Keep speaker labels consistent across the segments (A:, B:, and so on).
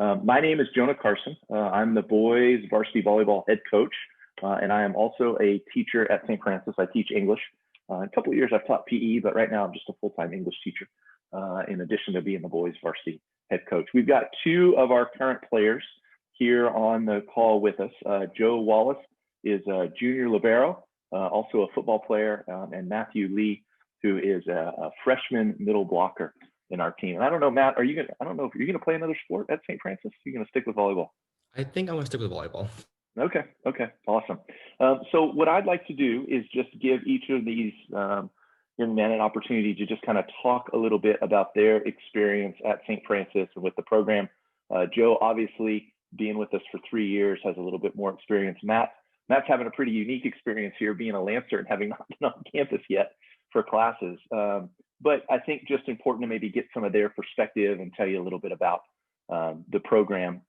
A: My name is Jonah Carson. I'm the boys varsity volleyball head coach, and I am also a teacher at St. Francis. I teach English. A couple of years I've taught PE, but right now I'm just a full-time English teacher, in addition to being the boys varsity head coach. We've got two of our current players here on the call with us. Joe Wallace is a junior libero, also a football player, and Matthew Lee, who is a freshman middle blocker in our team. And I don't know, Matt, I don't know if you're gonna play another sport at St. Francis? You're gonna stick with volleyball?
B: I think I'm gonna stick with volleyball.
A: Okay, awesome. So what I'd like to do is just give each of these young men an opportunity to just kind of talk a little bit about their experience at St. Francis and with the program. Joe, obviously, being with us for 3 years, has a little bit more experience. Matt's having a pretty unique experience here, being a Lancer and having not been on campus yet for classes. But I think just important to maybe get some of their perspective and tell you a little bit about the program.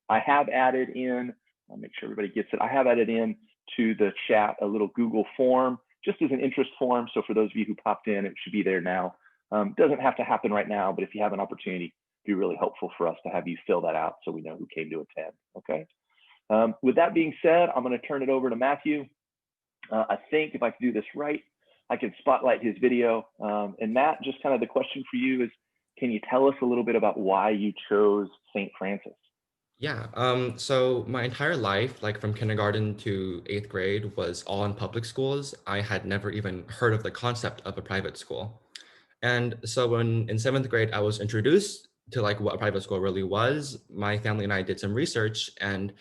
A: I have added in, I'll make sure everybody gets it. I have added in to the chat a little Google form, just as an interest form. So for those of you who popped in, it should be there now. Doesn't have to happen right now, but if you have an opportunity, it'd be really helpful for us to have you fill that out so we know who came to attend, okay? With that being said, I'm gonna turn it over to Matthew. I think if I can do this right, I can spotlight his video. And Matt, just kind of the question for you is, can you tell us a little bit about why you chose St. Francis?
B: Yeah, so my entire life, like from kindergarten to 8th grade, was all in public schools. I had never even heard of the concept of a private school. And so when in 7th grade, I was introduced to like what a private school really was, my family and I did some research and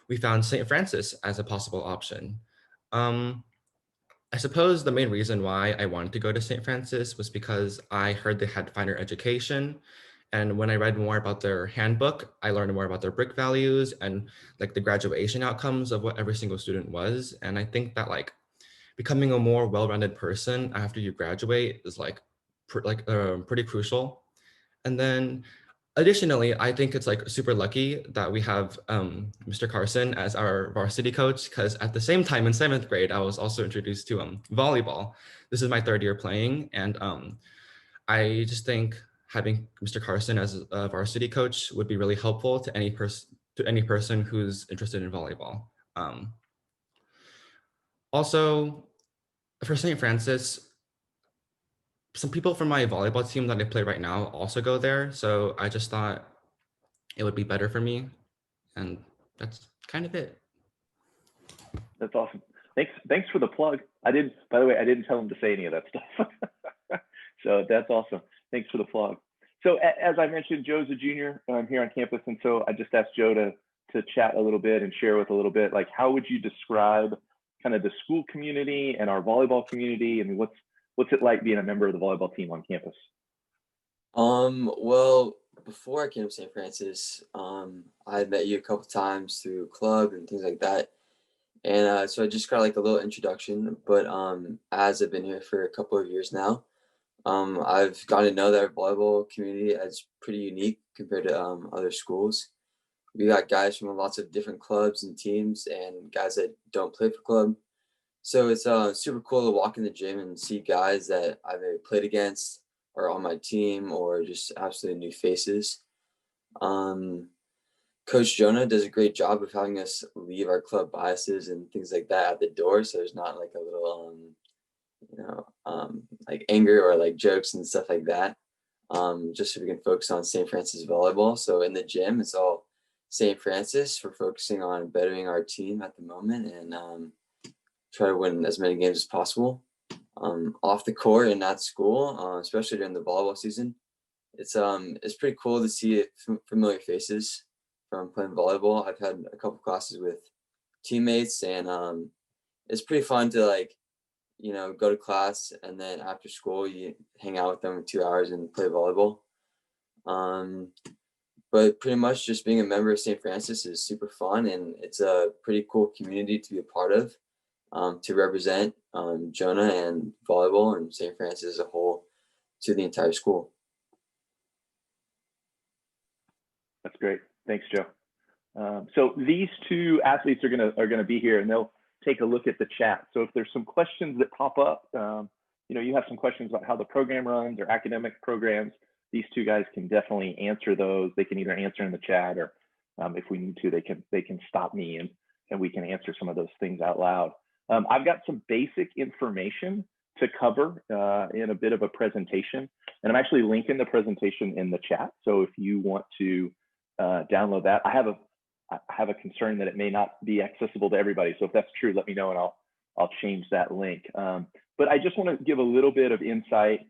B: we found St. Francis as a possible option. I suppose the main reason why I wanted to go to St. Francis was because I heard they had finer education. And when I read more about their handbook, I learned more about their brick values and like the graduation outcomes of what every single student was. And I think that like becoming a more well-rounded person after you graduate is like pretty crucial. And then additionally, I think it's like super lucky that we have Mr. Carson as our varsity coach, because at the same time in 7th grade, I was also introduced to volleyball. This is my 3rd year playing, and I just think having Mr. Carson as a varsity coach would be really helpful to any person who's interested in volleyball. Also, for St. Francis, some people from my volleyball team that I play right now also go there. So I just thought it would be better for me. And that's kind of it.
A: That's awesome. Thanks for the plug. By the way, I didn't tell him to say any of that stuff. So that's awesome. Thanks for the plug. So as I mentioned, Joe's a junior here on campus. And so I just asked Joe to chat a little bit and share with a little bit, like, how would you describe kind of the school community and our volleyball community? I mean, what's it like being a member of the volleyball team on campus?
C: Well, before I came to St. Francis, I had met you a couple times through club and things like that. And so I just got like a little introduction, but as I've been here for a couple of years now, I've gotten to know that our volleyball community as pretty unique compared to other schools. We got guys from lots of different clubs and teams and guys that don't play for club. So it's super cool to walk in the gym and see guys that I've maybe played against or on my team or just absolutely new faces. Um, Coach Jonah does a great job of having us leave our club biases and things like that at the door. So there's not like a little, like anger or like jokes and stuff like that. Just so we can focus on St. Francis volleyball. So in the gym, it's all St. Francis. We're focusing on bettering our team at the moment and try to win as many games as possible. Off the court and at school, especially during the volleyball season, it's pretty cool to see familiar faces from playing volleyball. I've had a couple classes with teammates and it's pretty fun to like, go to class and then after school you hang out with them for 2 hours and play volleyball. But pretty much just being a member of St. Francis is super fun and it's a pretty cool community to be a part of, to represent Jonah and volleyball and St. Francis as a whole to the entire school.
A: That's great. Thanks, Joe. So these two athletes are gonna be here, and they'll take a look at the chat. So if there's some questions that pop up, you have some questions about how the program runs or academic programs, these two guys can definitely answer those. They can either answer in the chat, or if we need to, they can stop me and we can answer some of those things out loud. I've got some basic information to cover in a bit of a presentation, and I'm actually linking the presentation in the chat. So if you want to download that, I have a concern that it may not be accessible to everybody. So if that's true, let me know and I'll change that link. But I just want to give a little bit of insight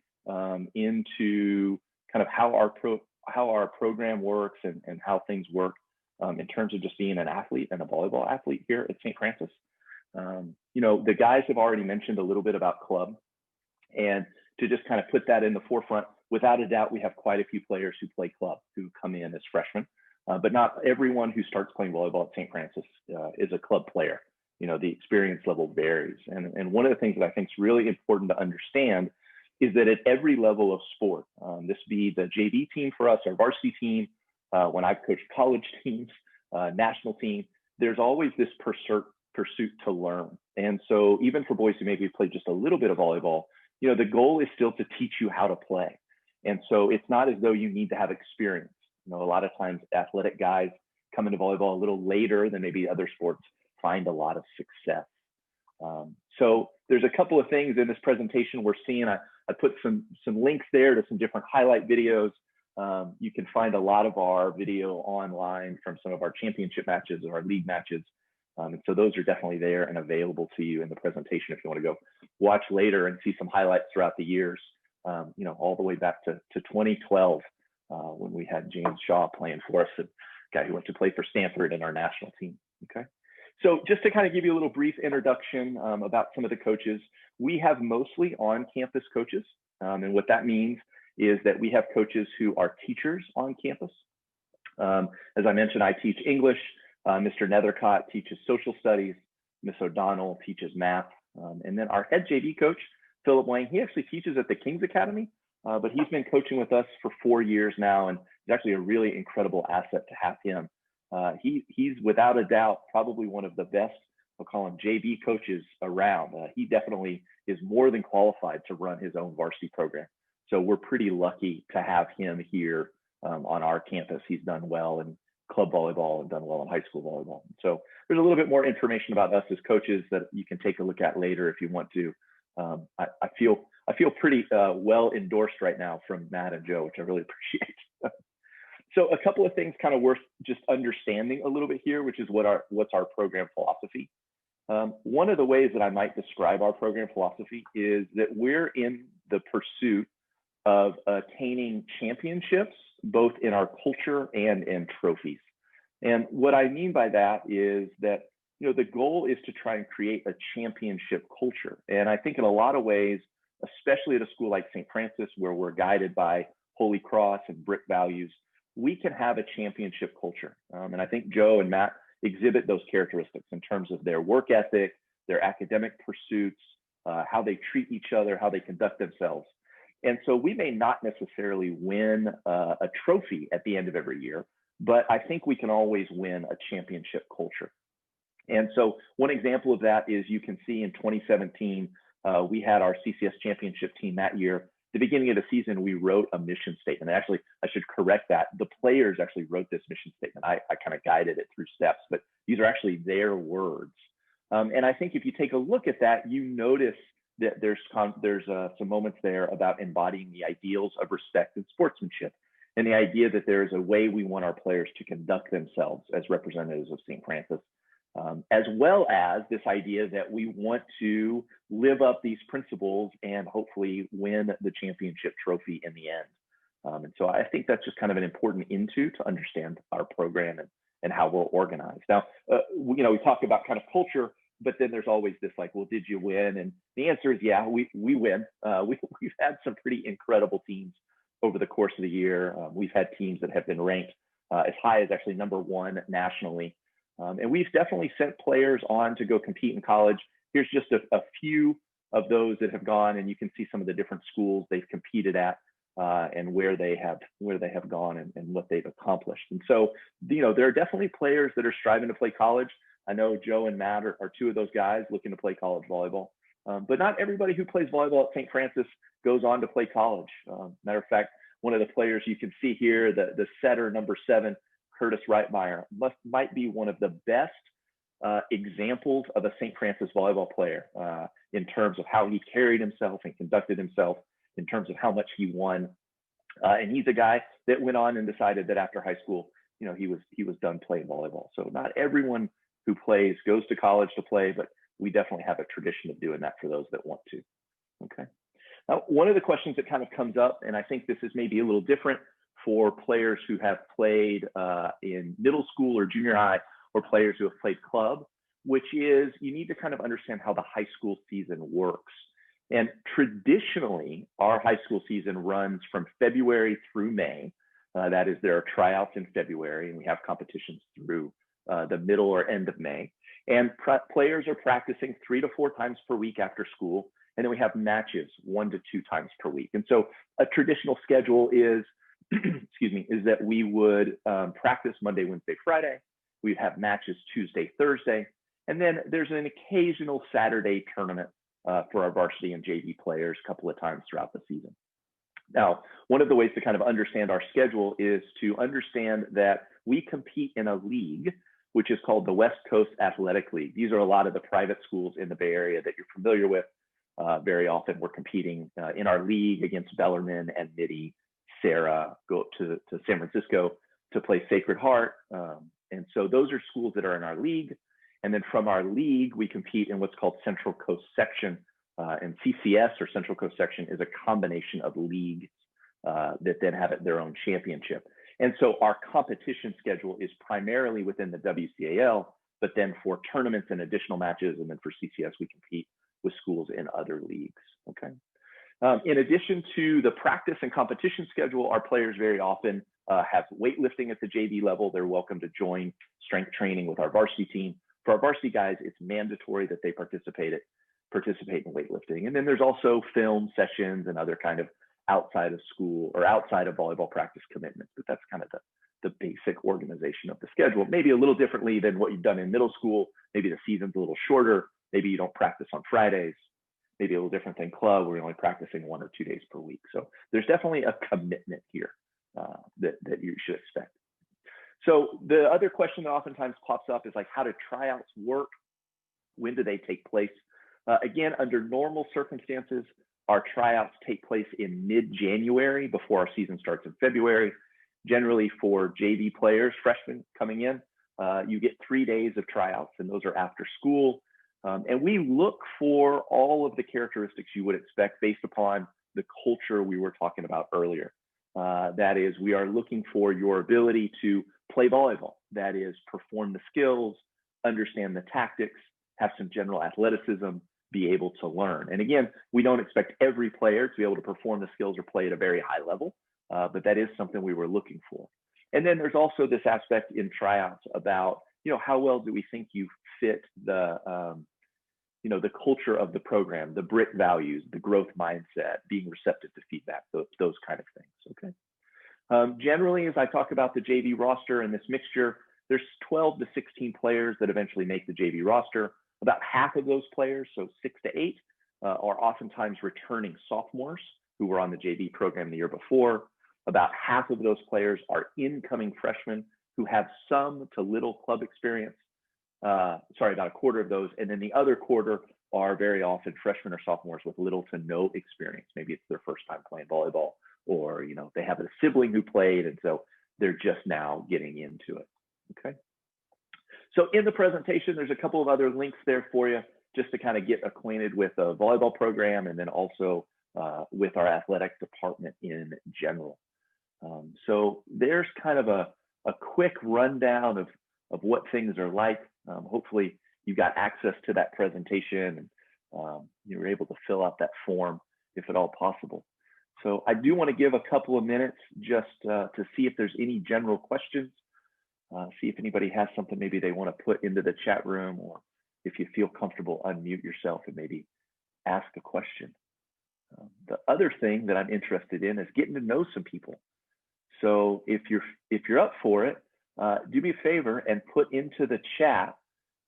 A: into kind of how our program works and how things work in terms of just being an athlete and a volleyball athlete here at St. Francis. You know, the guys have already mentioned a little bit about club, and to just kind of put that in the forefront, without a doubt, we have quite a few players who play club who come in as freshmen, but not everyone who starts playing volleyball at St. Francis is a club player. You know, the experience level varies. And one of the things that I think is really important to understand is that at every level of sport, this be the JV team for us, our varsity team, when I've coached college teams, national team, there's always this pursuit to learn. And so even for boys who maybe play just a little bit of volleyball, you know, the goal is still to teach you how to play. And so it's not as though you need to have experience. You know, a lot of times athletic guys come into volleyball a little later than maybe other sports find a lot of success. So there's a couple of things in this presentation we're seeing. I put some links there to some different highlight videos. You can find a lot of our video online from some of our championship matches or our league matches. And so those are definitely there and available to you in the presentation if you want to go watch later and see some highlights throughout the years, you know, all the way back to 2012 when we had James Shaw playing for us, a guy who went to play for Stanford in our national team. Okay. So just to kind of give you a little brief introduction about some of the coaches, we have mostly on-campus coaches. And what that means is that we have coaches who are teachers on campus. As I mentioned, I teach English. Mr. Nethercott teaches social studies. Miss O'Donnell teaches math. And then our head JV coach, Philip Wang, he actually teaches at the King's Academy, but he's been coaching with us for 4 years now, and he's actually a really incredible asset to have him. He's without a doubt probably one of the best, I'll call him JV coaches around. He definitely is more than qualified to run his own varsity program. So we're pretty lucky to have him here on our campus. He's done well in club volleyball and done well in high school volleyball. So there's a little bit more information about us as coaches that you can take a look at later if you want to. I feel pretty well endorsed right now from Matt and Joe, which I really appreciate. So a couple of things kind of worth just understanding a little bit here, which is what's our program philosophy. One of the ways that I might describe our program philosophy is that we're in the pursuit of attaining championships, both in our culture and in trophies. And what I mean by that is that, you know, the goal is to try and create a championship culture. And I think in a lot of ways, especially at a school like St. Francis, where we're guided by Holy Cross and BRIC values, we can have a championship culture. And I think Joe and Matt exhibit those characteristics in terms of their work ethic, their academic pursuits, how they treat each other, how they conduct themselves. And so we may not necessarily win a trophy at the end of every year, but I think we can always win a championship culture. And so one example of that is you can see in 2017, we had our CCS championship team that year. At the beginning of the season, we wrote a mission statement. Actually, I should correct that. The players actually wrote this mission statement. I kind of guided it through steps, but these are actually their words. And I think if you take a look at that, you notice that there's some moments there about embodying the ideals of respect and sportsmanship, and the idea that there is a way we want our players to conduct themselves as representatives of St. Francis, as well as this idea that we want to live up these principles and hopefully win the championship trophy in the end. And so I think that's just kind of an important to understand our program and how we're organized. Now, you know, we talk about kind of culture, but then there's always this like, well, did you win? And the answer is, yeah, we win. We've had some pretty incredible teams over the course of the year. We've had teams that have been ranked as high as actually #1 nationally. And we've definitely sent players on to go compete in college. Here's just a few of those that have gone, and you can see some of the different schools they've competed at and where they have gone and what they've accomplished. And so, you know, there are definitely players that are striving to play college. I know Joe and Matt are two of those guys looking to play college volleyball. But not everybody who plays volleyball at St. Francis goes on to play college. Matter of fact, one of the players you can see here, the setter, number 7, Curtis Reitmeyer, might be one of the best examples of a St. Francis volleyball player in terms of how he carried himself and conducted himself, in terms of how much he won. And he's a guy that went on and decided that after high school, he was done playing volleyball. So not everyone who plays goes to college to play, but we definitely have a tradition of doing that for those that want to. Okay. Now, one of the questions that kind of comes up, and I think this is maybe a little different for players who have played in middle school or junior high, or players who have played club, which is you need to kind of understand how the high school season works. And traditionally, our high school season runs from February through May. That is, there are tryouts in February, and we have competitions through the middle or end of May. And players are practicing 3 to 4 times per week after school. And then we have matches 1 to 2 times per week. And so a traditional schedule is, excuse me, is that we would practice Monday, Wednesday, Friday. We'd have matches Tuesday, Thursday. And then there's an occasional Saturday tournament for our varsity and JV players a couple of times throughout the season. Now, one of the ways to kind of understand our schedule is to understand that we compete in a league, which is called the West Coast Athletic League. These are a lot of the private schools in the Bay Area that you're familiar with. Very often we're competing in our league against Bellarmine and Mitty, Sarah, go up to San Francisco to play Sacred Heart. And so those are schools that are in our league. And then from our league, we compete in what's called Central Coast Section. And CCS, or Central Coast Section, is a combination of leagues that then have their own championship. And so our competition schedule is primarily within the WCAL, but then for tournaments and additional matches, and then for CCS, we compete with schools in other leagues, okay? In addition to the practice and competition schedule, our players very often have weightlifting at the JV level. They're welcome to join strength training with our varsity team. For our varsity guys, it's mandatory that they participate in weightlifting. And then there's also film sessions and other kind of outside of school or outside of volleyball practice commitments, but that's kind of the basic organization of the schedule. Maybe a little differently than what you've done in middle school. Maybe the season's a little shorter. Maybe you don't practice on Fridays. Maybe a little different than club, where you're only practicing 1 or 2 days per week. So there's definitely a commitment here that you should expect. So the other question that oftentimes pops up is like, how do tryouts work? When do they take place? Again, under normal circumstances, our tryouts take place in mid-January before our season starts in February. Generally for JV players, freshmen coming in, you get 3 days of tryouts, and those are after school. And we look for all of the characteristics you would expect based upon the culture we were talking about earlier. That is, we are looking for your ability to play volleyball. That is, perform the skills, understand the tactics, have some general athleticism, be able to learn. And again, we don't expect every player to be able to perform the skills or play at a very high level, but that is something we were looking for. And then there's also this aspect in tryouts about, how well do we think you fit the culture of the program, the BRIC values, the growth mindset, being receptive to feedback, those kind of things, okay? Generally, as I talk about the JV roster and this mixture, there's 12 to 16 players that eventually make the JV roster. About half of those players, so 6 to 8, are oftentimes returning sophomores who were on the JV program the year before. About half of those players are incoming freshmen who have some to little club experience. About a quarter of those. And then the other quarter are very often freshmen or sophomores with little to no experience. Maybe it's their first time playing volleyball, or they have a sibling who played, and so they're just now getting into it, okay? So in the presentation, there's a couple of other links there for you just to kind of get acquainted with the volleyball program, and then also with our athletic department in general. So there's kind of a quick rundown of what things are like. Hopefully you got access to that presentation, and you were able to fill out that form if at all possible. So I do want to give a couple of minutes just to see if there's any general questions. See if anybody has something maybe they want to put into the chat room, or if you feel comfortable, unmute yourself and maybe ask a question. The other thing that I'm interested in is getting to know some people. So if you're up for it, do me a favor and put into the chat,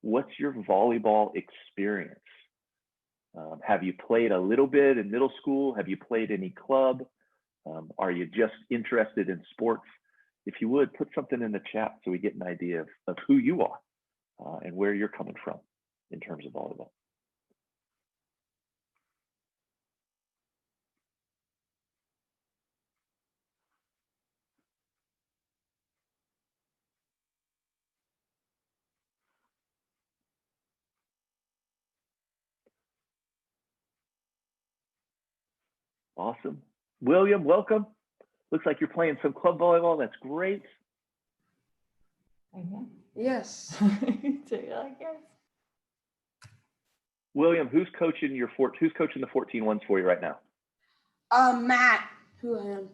A: what's your volleyball experience? Have you played a little bit in middle school? Have you played any club? Are you just interested in sports? If you would, put something in the chat so we get an idea of who you are and where you're coming from in terms of volleyball. Awesome. William, welcome. Looks like you're playing some club volleyball. That's great.
D: Yes. I guess.
A: William, who's coaching the 14-1s for you right now?
D: Matt Houlihan.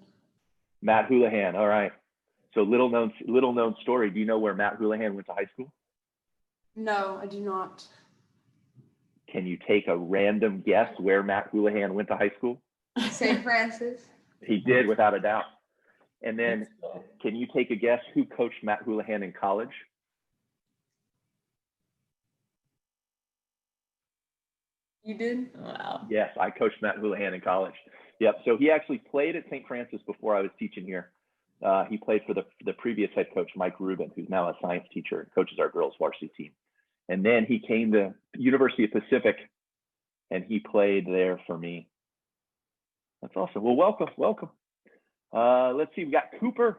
A: Matt Houlihan. All right. So little known story. Do you know where Matt Houlihan went to high school?
D: No, I do not.
A: Can you take a random guess where Matt Houlihan went to high school?
D: St. Francis.
A: He did, without a doubt. And then, can you take a guess who coached Matt Houlihan in college?
D: You did? Wow.
A: Yes, I coached Matt Houlihan in college. Yep. So he actually played at St. Francis before I was teaching here. He played for the previous head coach, Mike Rubin, who's now a science teacher and coaches our girls varsity team. And then he came to University of Pacific, and he played there for me. That's awesome. Well, welcome. Let's see. We got Cooper,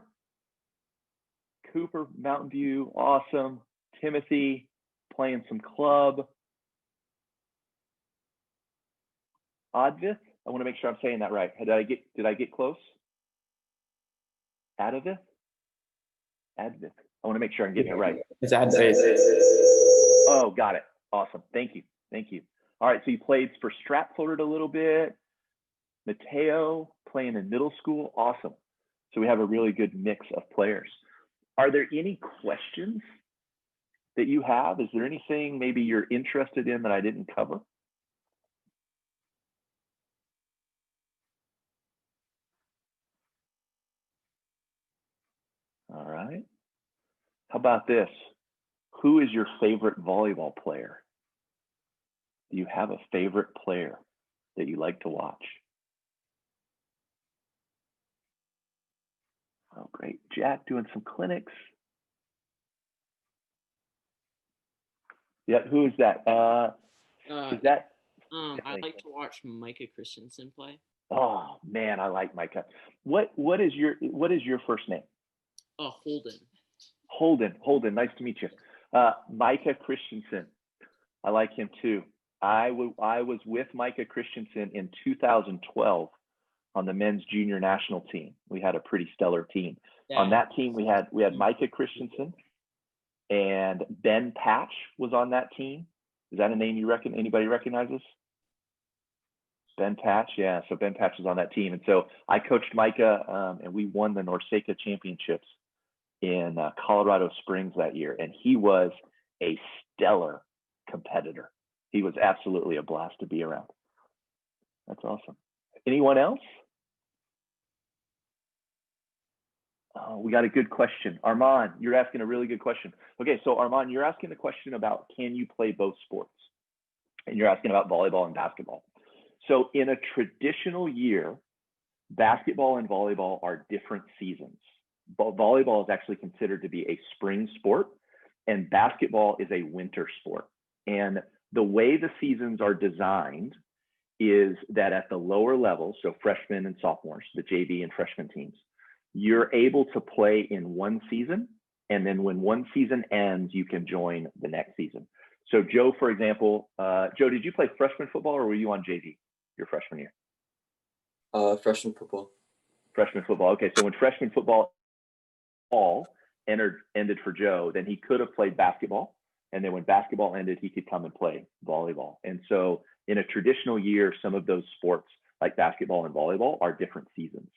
A: Mountain View, awesome. Timothy playing some club. Advith, I want to make sure I'm saying that right. Did I get close? Advith. I want to make sure I'm getting it right.
E: It's Advith.
A: Oh, got it. Awesome. Thank you. All right. So you played for Stratford a little bit. Mateo playing in middle school. Awesome. So we have a really good mix of players. Are there any questions that you have? Is there anything maybe you're interested in that I didn't cover? All right. How about this? Who is your favorite volleyball player? Do you have a favorite player that you like to watch? Oh, great. Jack doing some clinics. Yeah, who is that? Is that?
F: I like to watch Micah Christensen play.
A: Oh man, I like Micah. What is your first name?
F: Holden.
A: Holden. Nice to meet you. Micah Christensen. I like him too. I was with Micah Christensen in 2012 on the men's junior national team. We had a pretty stellar team. Yeah. On that team, we had Micah Christensen, and Ben Patch was on that team. Is that a name anybody recognizes? Ben Patch, yeah. So Ben Patch was on that team, and so I coached Micah, and we won the Norseca Championships in Colorado Springs that year, and he was a stellar competitor. He was absolutely a blast to be around. That's awesome. Anyone else? Oh, we got a good question. Armand, you're asking a really good question. Okay, so Armand, you're asking the question about can you play both sports? And you're asking about volleyball and basketball. So in a traditional year, basketball and volleyball are different seasons. Volleyball is actually considered to be a spring sport, and basketball is a winter sport. And the way the seasons are designed is that at the lower levels, so freshmen and sophomores, the JV and freshman teams, you're able to play in one season, and then when one season ends, you can join the next season. So Joe, for example, Joe, did you play freshman football or were you on JV your freshman year?
C: Freshman football.
A: Freshman football. Okay, so when freshman football ended for Joe, then he could have played basketball. And then when basketball ended, he could come and play volleyball. And so in a traditional year, some of those sports like basketball and volleyball are different seasons.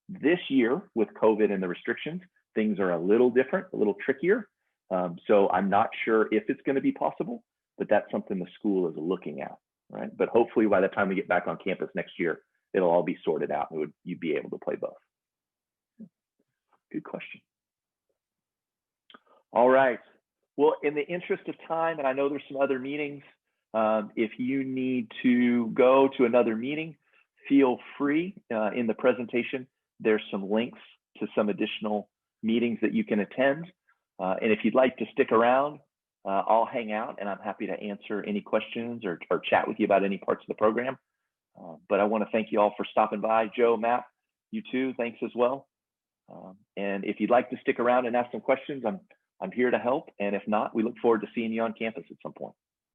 A: This year with COVID and the restrictions, things are a little different, a little trickier. So I'm not sure if it's going to be possible, but that's something the school is looking at, right? But hopefully by the time we get back on campus next year, it'll all be sorted out and you'd be able to play both. Good question. All right. Well, in the interest of time, and I know there's some other meetings, if you need to go to another meeting, feel free in the presentation. there's some links to some additional meetings that you can attend. And if you'd like to stick around, I'll hang out and I'm happy to answer any questions or chat with you about any parts of the program. But I want to thank you all for stopping by. Joe, Matt, you too, thanks as well. And if you'd like to stick around and ask some questions, I'm here to help. And if not, we look forward to seeing you on campus at some point.